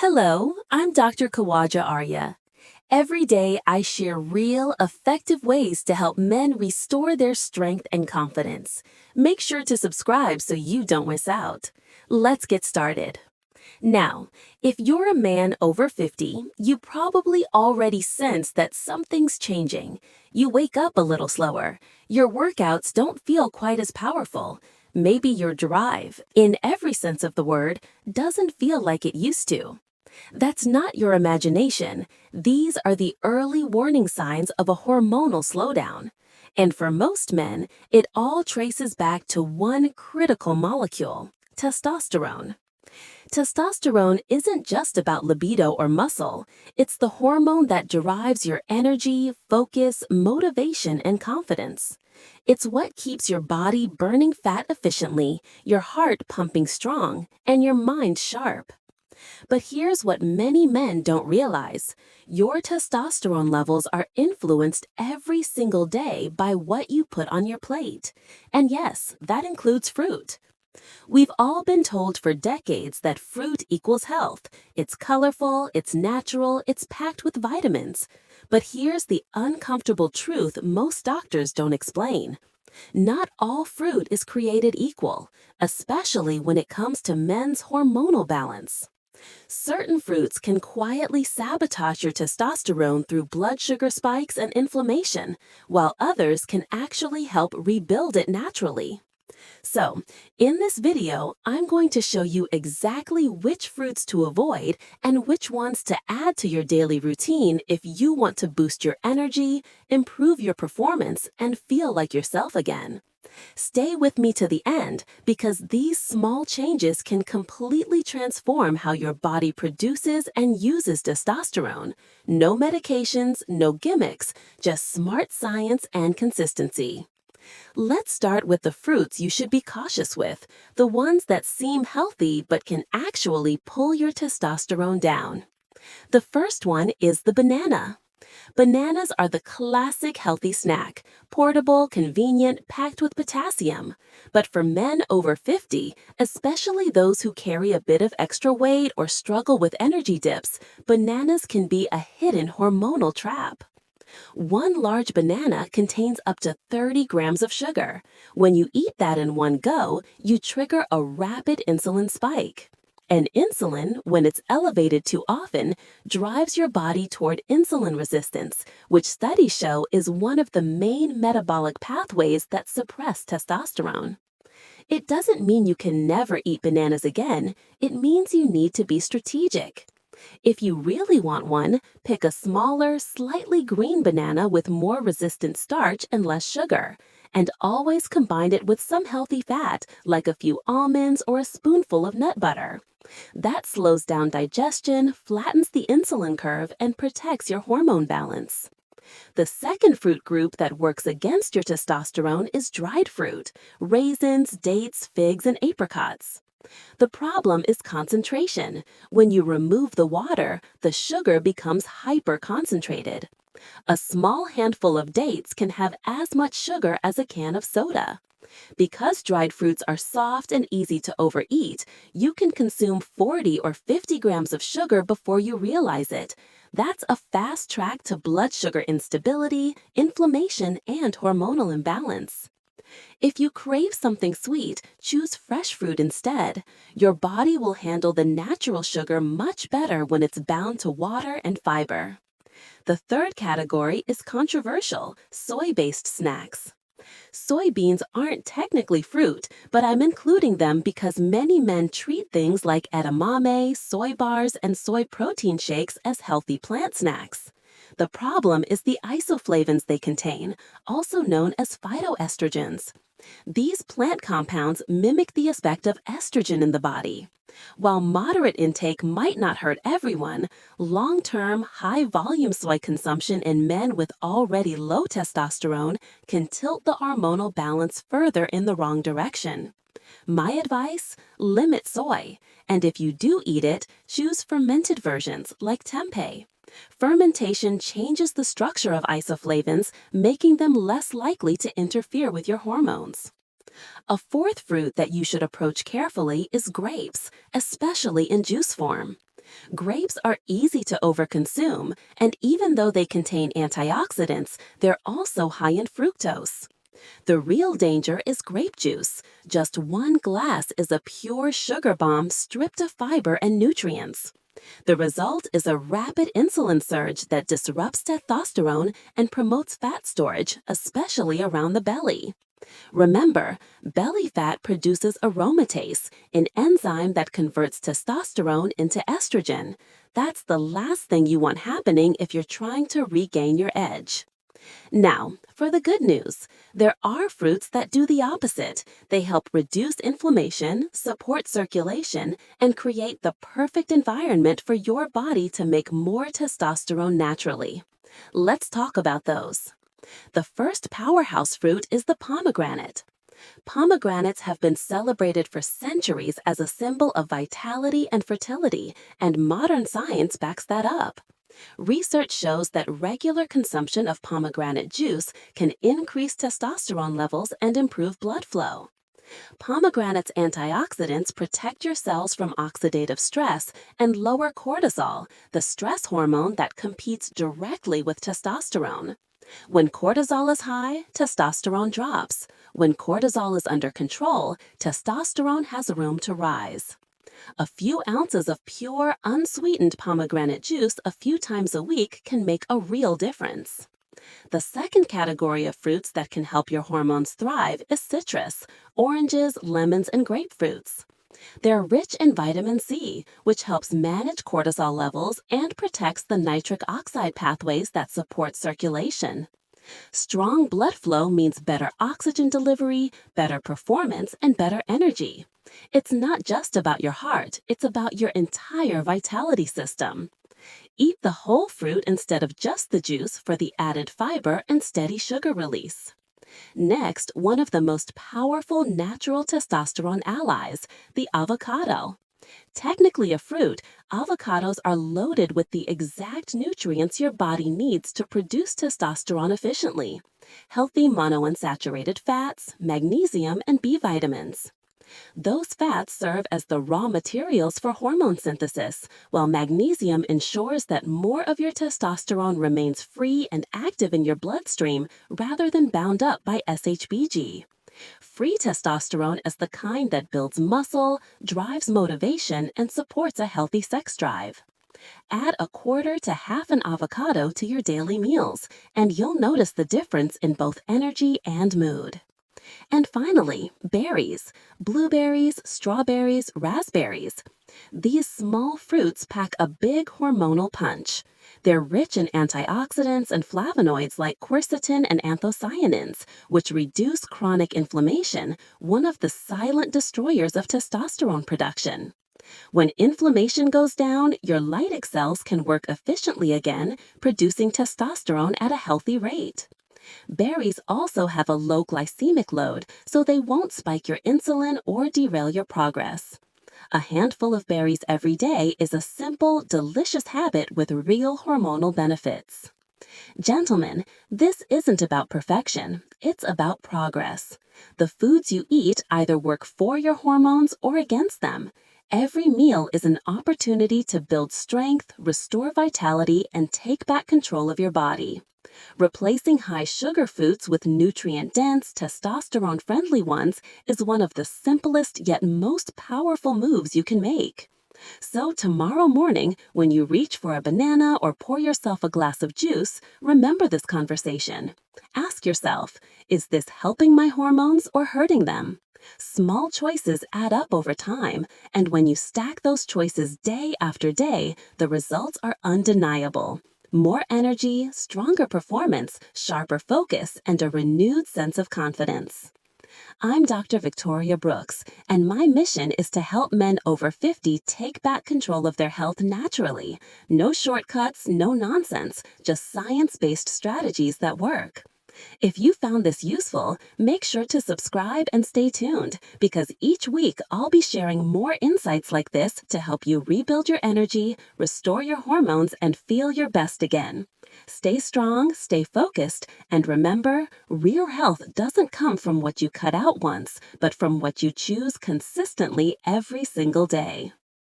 Hello, I'm Dr. Kawaja Arya. Every day I share real, effective ways to help men restore their strength and confidence. Make sure to subscribe so you don't miss out. Let's get started. Now, if you're a man over 50, you probably already sense that something's changing. You wake up a little slower. Your workouts don't feel quite as powerful. Maybe your drive, in every sense of the word, doesn't feel like it used to. That's not your imagination. These are the early warning signs of a hormonal slowdown. And for most men, it all traces back to one critical molecule: testosterone. Testosterone isn't just about libido or muscle. It's the hormone that derives your energy, focus, motivation, and confidence. It's what keeps your body burning fat efficiently, your heart pumping strong, and your mind sharp. But here's what many men don't realize. Your testosterone levels are influenced every single day by what you put on your plate. And yes, that includes fruit. We've all been told for decades that fruit equals health. It's colorful, it's natural, it's packed with vitamins. But here's the uncomfortable truth most doctors don't explain. Not all fruit is created equal, especially when it comes to men's hormonal balance. Certain fruits can quietly sabotage your testosterone through blood sugar spikes and inflammation, while others can actually help rebuild it naturally. So, in this video, I'm going to show you exactly which fruits to avoid and which ones to add to your daily routine if you want to boost your energy, improve your performance, and feel like yourself again. Stay with me to the end because these small changes can completely transform how your body produces and uses testosterone. No medications, no gimmicks, just smart science and consistency. Let's start with the fruits you should be cautious with, the ones that seem healthy but can actually pull your testosterone down. The first one is the banana. Bananas are the classic healthy snack, portable, convenient, packed with potassium. But for men over 50, especially those who carry a bit of extra weight or struggle with energy dips, bananas can be a hidden hormonal trap. One large banana contains up to 30 grams of sugar. When you eat that in one go, you trigger a rapid insulin spike. And insulin, when it's elevated too often, drives your body toward insulin resistance, which studies show is one of the main metabolic pathways that suppress testosterone. It doesn't mean you can never eat bananas again. It means you need to be strategic. If you really want one, pick a smaller, slightly green banana with more resistant starch and less sugar, and always combine it with some healthy fat, like a few almonds or a spoonful of nut butter. That slows down digestion, flattens the insulin curve, and protects your hormone balance. The second fruit group that works against your testosterone is dried fruit: raisins, dates, figs, and apricots. The problem is concentration. When you remove the water, the sugar becomes hyper-concentrated. A small handful of dates can have as much sugar as a can of soda. Because dried fruits are soft and easy to overeat, you can consume 40 or 50 grams of sugar before you realize it. That's a fast track to blood sugar instability, inflammation, and hormonal imbalance. If you crave something sweet, choose fresh fruit instead. Your body will handle the natural sugar much better when it's bound to water and fiber. The third category is controversial: soy-based snacks. Soybeans aren't technically fruit, but I'm including them because many men treat things like edamame, soy bars, and soy protein shakes as healthy plant snacks. The problem is the isoflavones they contain, also known as phytoestrogens. These plant compounds mimic the effect of estrogen in the body. While moderate intake might not hurt everyone, long-term, high-volume soy consumption in men with already low testosterone can tilt the hormonal balance further in the wrong direction. My advice: limit soy, and if you do eat it, choose fermented versions like tempeh. Fermentation changes the structure of isoflavones, making them less likely to interfere with your hormones. A fourth fruit that you should approach carefully is grapes, especially in juice form. Grapes are easy to overconsume, and even though they contain antioxidants, they're also high in fructose. The real danger is grape juice. Just one glass is a pure sugar bomb stripped of fiber and nutrients. The result is a rapid insulin surge that disrupts testosterone and promotes fat storage, especially around the belly. Remember, belly fat produces aromatase, an enzyme that converts testosterone into estrogen. That's the last thing you want happening if you're trying to regain your edge. Now, for the good news, there are fruits that do the opposite. They help reduce inflammation, support circulation, and create the perfect environment for your body to make more testosterone naturally. Let's talk about those. The first powerhouse fruit is the pomegranate. Pomegranates have been celebrated for centuries as a symbol of vitality and fertility, and modern science backs that up. Research shows that regular consumption of pomegranate juice can increase testosterone levels and improve blood flow. Pomegranate's antioxidants protect your cells from oxidative stress and lower cortisol, the stress hormone that competes directly with testosterone. When cortisol is high, testosterone drops. When cortisol is under control, testosterone has room to rise. A few ounces of pure, unsweetened pomegranate juice a few times a week can make a real difference. The second category of fruits that can help your hormones thrive is citrus, oranges, lemons, and grapefruits. They're rich in vitamin C, which helps manage cortisol levels and protects the nitric oxide pathways that support circulation. Strong blood flow means better oxygen delivery, better performance, and better energy. It's not just about your heart, it's about your entire vitality system. Eat the whole fruit instead of just the juice for the added fiber and steady sugar release. Next, one of the most powerful natural testosterone allies, the avocado. Technically a fruit, avocados are loaded with the exact nutrients your body needs to produce testosterone efficiently: healthy monounsaturated fats, magnesium, and B vitamins. Those fats serve as the raw materials for hormone synthesis, while magnesium ensures that more of your testosterone remains free and active in your bloodstream rather than bound up by SHBG. Free testosterone is the kind that builds muscle, drives motivation, and supports a healthy sex drive. Add a quarter to half an avocado to your daily meals, and you'll notice the difference in both energy and mood. And finally, berries: blueberries, strawberries, raspberries. These small fruits pack a big hormonal punch. They're rich in antioxidants and flavonoids like quercetin and anthocyanins, which reduce chronic inflammation, one of the silent destroyers of testosterone production. When inflammation goes down, your Leydig cells can work efficiently again, producing testosterone at a healthy rate. Berries also have a low glycemic load, so they won't spike your insulin or derail your progress. A handful of berries every day is a simple, delicious habit with real hormonal benefits. Gentlemen, this isn't about perfection, it's about progress. The foods you eat either work for your hormones or against them. Every meal is an opportunity to build strength, restore vitality, and take back control of your body. Replacing high-sugar foods with nutrient-dense, testosterone-friendly ones is one of the simplest yet most powerful moves you can make. So tomorrow morning, when you reach for a banana or pour yourself a glass of juice, remember this conversation. Ask yourself, is this helping my hormones or hurting them? Small choices add up over time, and when you stack those choices day after day, the results are undeniable. More energy, stronger performance, sharper focus, and a renewed sense of confidence. I'm Dr. Victoria Brooks, and my mission is to help men over 50 take back control of their health naturally. No shortcuts, no nonsense, just science-based strategies that work. If you found this useful, make sure to subscribe and stay tuned, because each week I'll be sharing more insights like this to help you rebuild your energy, restore your hormones, and feel your best again. Stay strong, stay focused, and remember, real health doesn't come from what you cut out once, but from what you choose consistently every single day.